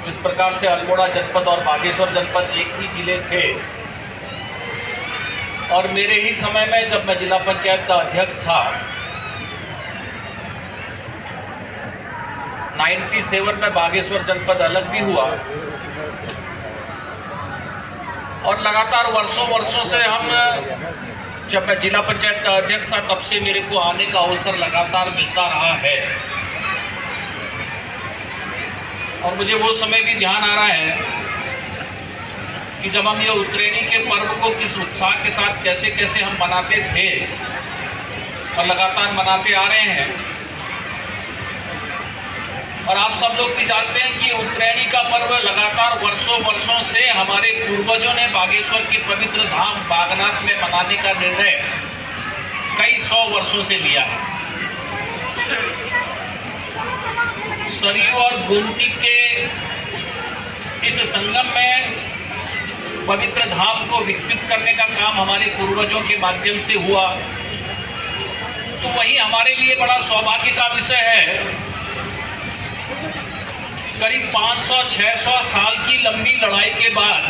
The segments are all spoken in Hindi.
जिस प्रकार से अल्मोड़ा जनपद और बागेश्वर जनपद एक ही जिले थे और मेरे ही समय में जब मैं जिला पंचायत का अध्यक्ष था 97 में बागेश्वर जनपद अलग भी हुआ और लगातार वर्षों से हम, जब मैं जिला पंचायत का अध्यक्ष था तब से मेरे को आने का अवसर लगातार मिलता रहा है और मुझे वो समय भी ध्यान आ रहा है कि जब हम ये उत्तरायणी के पर्व को किस उत्साह के साथ कैसे कैसे हम मनाते थे और लगातार मनाते आ रहे हैं। और आप सब लोग भी जानते हैं कि उत्तरायणी का पर्व लगातार वर्षों से हमारे पूर्वजों ने बागेश्वर के पवित्र धाम बागनाथ में मनाने का निर्णय कई 100 वर्षों से लिया है। सरयू और गोमती के इस संगम में पवित्र धाम को विकसित करने का काम हमारे पूर्वजों के माध्यम से हुआ, तो वही हमारे लिए बड़ा सौभाग्य का विषय है। करीब 500-600 साल की लंबी लड़ाई के बाद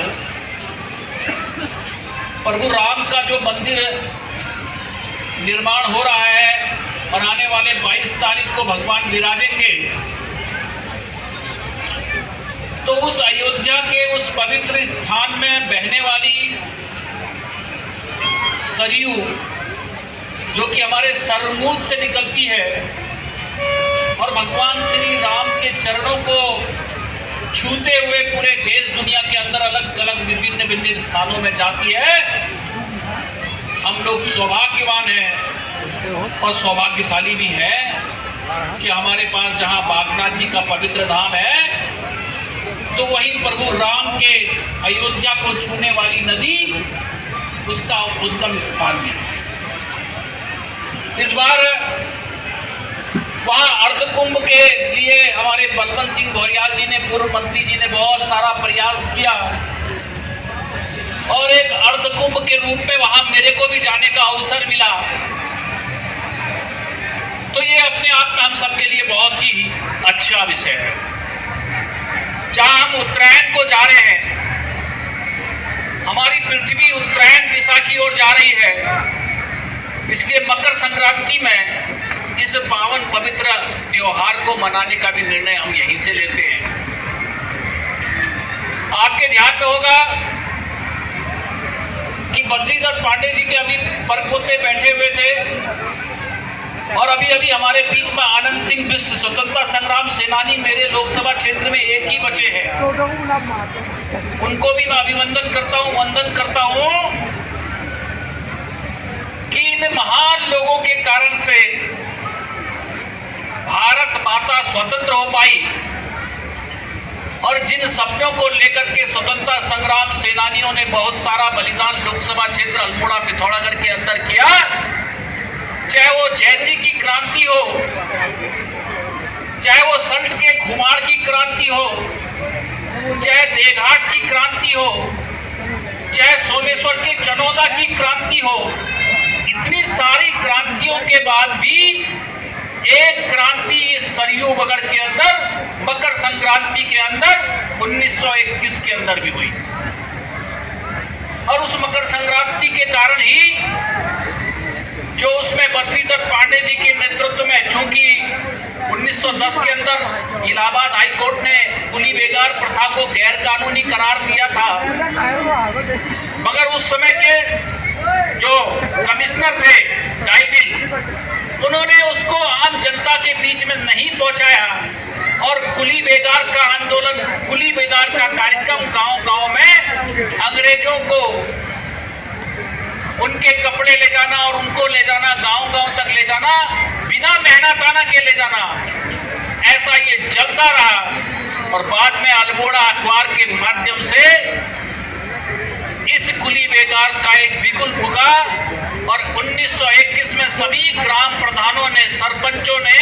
प्रभु राम का जो मंदिर निर्माण हो रहा है और आने वाले 22 तारीख को भगवान विराजेंगे, तो उस अयोध्या के उस पवित्र स्थान में बहने वाली सरयू, जो कि हमारे सरमूल से निकलती है और भगवान श्री राम के चरणों को छूते हुए पूरे देश दुनिया के अंदर अलग अलग विभिन्न स्थानों में जाती है। हम लोग सौभाग्यवान हैं और सौभाग्यशाली भी हैं कि हमारे पास जहां बागनाथ जी का पवित्र धाम है, तो वहीं प्रभु राम के अयोध्या को छूने वाली नदी उसका उद्गम स्थान भी है। इस बार वहाँ अर्धकुंभ के लिए हमारे बलवंत सिंह भौरियाल जी ने, पूर्व मंत्री जी ने बहुत सारा प्रयास किया और एक अर्धकुंभ के रूप में वहाँ मेरे को भी जाने का अवसर मिला। तो ये अपने आप में हम सबके लिए बहुत ही अच्छा विषय है। जहाँ हम उत्तरायण को जा रहे हैं, हमारी पृथ्वी उत्तरायण दिशा की ओर जा रही है, इसलिए मकर संक्रांति में इस पावन पवित्र त्योहार को मनाने का भी निर्णय हम यहीं से लेते हैं। आपके ध्यान में होगा कि बद्रीधर पांडे जी के अभी परपोते बैठे हुए थे और अभी हमारे बीच में आनंद सिंह बिष्ट स्वतंत्रता संग्राम सेनानी मेरे लोकसभा क्षेत्र में एक ही बचे हैं। उनको भी मैं अभिवंदन करता हूं, वंदन करता हूं कि इन महान लोगों के कारण से भारत माता स्वतंत्र हो पाई और जिन सपनों को लेकर के स्वतंत्रता संग्राम सेनानियों ने बहुत सारा बलिदान लोकसभा क्षेत्र अल्मोड़ा पिथौरागढ़ के अंदर किया, चाहे वो जयती की क्रांति हो, चाहे वो सल्ट के खुमार की क्रांति हो, चाहे देघाट की क्रांति हो, चाहे सोमेश्वर के चनौदा की क्रांति हो, इतनी सारी क्रांतियों के बाद भी एक क्रांति इस सरयू बगड़ के अंदर मकर संक्रांति के अंदर 1921 के अंदर भी हुई और उस मकर संक्रांति के कारण ही जो उसमें बद्रीधर पांडे जी के नेतृत्व में, चूंकि 1910 के अंदर इलाहाबाद हाई कोर्ट ने कुली बेगार प्रथा को गैर कानूनी करार दिया था, मगर उस समय के जो कमिश्नर थे डाइबिल, उन्होंने उसको आम जनता के बीच में नहीं पहुंचाया और कुली बेगार का आंदोलन, कुली बेगार का कार्यक्रम गांव-गांव में अंग्रेजों को उनके कपड़े ले जाना और उनको ले जाना, गांव-गांव तक ले जाना, बिना मेहनताना के ले जाना, ऐसा ये चलता रहा और बाद में अल्मोड़ा अखबार के माध्यम से इस कुली बेगार का एक बिगुल फूका और 1921 में सभी ग्राम प्रधानों ने, सरपंचों ने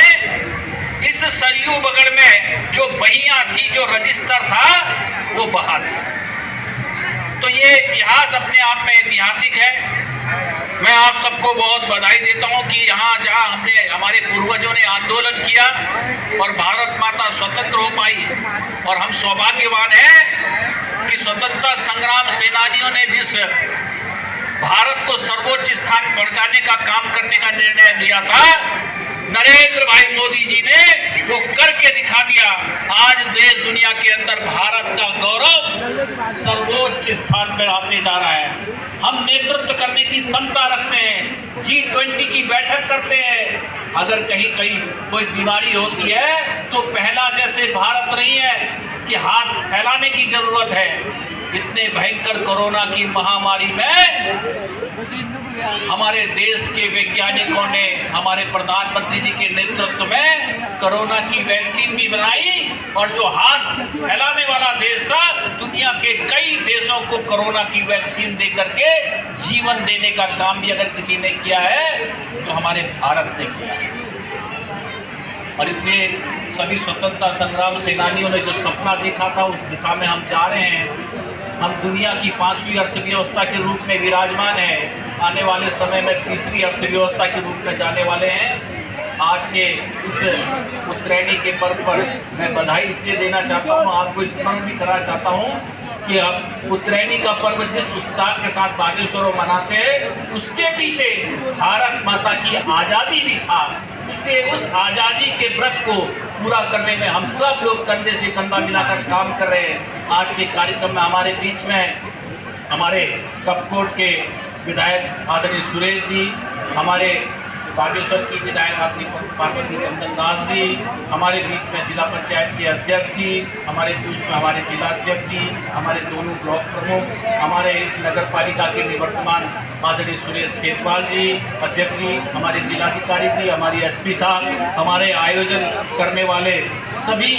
इस सरयू बगड़ में जो बहियां थी, जो रजिस्टर था, वो बहा दिया। तो तो ये इतिहास अपने आप में ऐतिहासिक है। मैं आप सबको बहुत बधाई देता हूं कि यहाँ जहाँ हमारे पूर्वजों ने आंदोलन किया और भारत माता स्वतंत्र हो पाई, और हम सौभाग्यवान हैं कि स्वतंत्रता संग्राम सेनानियों ने जिस भारत को सर्वोच्च स्थान पहुंचाने का काम करने का निर्णय लिया था, नरेंद्र भाई मोदी जी ने वो करके दिखा दिया। आज देश दुनिया के अंदर भारत का गौरव सर्वोच्च स्थान पर आते जा रहा है। हम नेतृत्व करने की क्षमता रखते हैं, G20 की बैठक करते हैं। अगर कहीं कहीं कोई बीमारी होती है तो पहला जैसे भारत नहीं है कि हाथ फैलाने की जरूरत है। इतने भयंकर कोरोना की महामारी में हमारे देश के वैज्ञानिकों ने हमारे प्रधानमंत्री जी के नेतृत्व में कोरोना की वैक्सीन भी बनाई, और जो हाथ फैलाने वाला देश था, दुनिया के कई देशों को कोरोना की वैक्सीन दे करके जीवन देने का काम भी अगर किसी ने किया है तो हमारे भारत ने किया है। और इसलिए सभी स्वतंत्रता संग्राम सेनानियों ने जो सपना देखा था उस दिशा में हम जा रहे हैं। हम दुनिया की 5वीं अर्थव्यवस्था के रूप में विराजमान है, आने वाले समय में 3री अर्थव्यवस्था के रूप में जाने वाले हैं। आज के इस उत्तरायणी के पर्व पर मैं बधाई इसलिए देना चाहता हूँ, आपको स्मरण भी कराना चाहता हूँ कि अब उत्तरायणी का पर्व जिस उत्साह के साथ बागेश्वर मनाते हैं, उसके पीछे भारत माता की आज़ादी भी था। इसलिए उस आज़ादी के व्रत को पूरा करने में हम सब लोग कंधे से कंधा मिलाकर काम कर रहे हैं। आज के कार्यक्रम में हमारे बीच में हमारे कपकोट के विधायक आदरणीय सुरेश जी, हमारे बागेश्वर की विधायक आदरणीय पार्वती चंदन दास जी, हमारे बीच में जिला पंचायत के अध्यक्ष जी, हमारे बीच में हमारे जिलाध्यक्ष जी, हमारे दोनों ब्लॉक प्रमुख, हमारे इस नगर पालिका के निवर्तमान आदरणीय सुरेश खेतवाल जी अध्यक्ष जी, हमारे जिलाधिकारी जी, हमारी एसपी साहब, हमारे आयोजन करने वाले सभी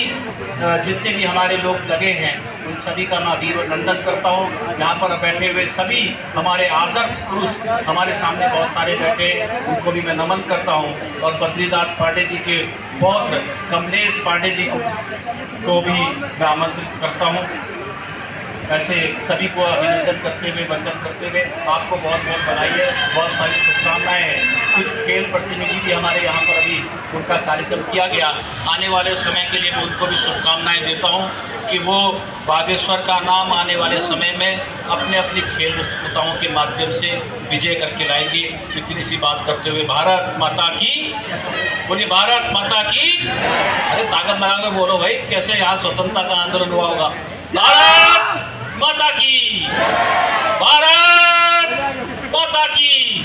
जितने भी हमारे लोग लगे हैं, उन सभी का मैं अभिनंदन करता हूँ। यहाँ पर बैठे हुए सभी हमारे आदर्श पुरुष हमारे सामने बहुत सारे बैठे, उनको भी मैं नमन करता हूँ। और बद्रीनाथ पांडे जी के पौत्र कमलेश पांडे जी को भी मैं आमंत्रित करता हूँ। ऐसे सभी को अभिनंदन करते हुए, वंदन करते हुए आपको बहुत बहुत बधाई है, बहुत सारी शुभकामनाएं हैं। कुछ खेल प्रतिनिधि भी हमारे यहाँ पर अभी उनका कार्यक्रम किया गया, आने वाले समय के लिए मैं उनको भी शुभकामनाएं देता हूँ कि वो बागेश्वर का नाम आने वाले समय में अपने अपनी खेल प्रतियोगिताओं के माध्यम से विजय करके लाएंगे। इतनी सी बात करते हुए भारत माता की, बोलिए भारत माता की। अरे ताकत लगा कर बोलो भाई, कैसे यहाँ स्वतंत्रता का आंदोलन हुआ होगा। भारत माता की, भारत माता की।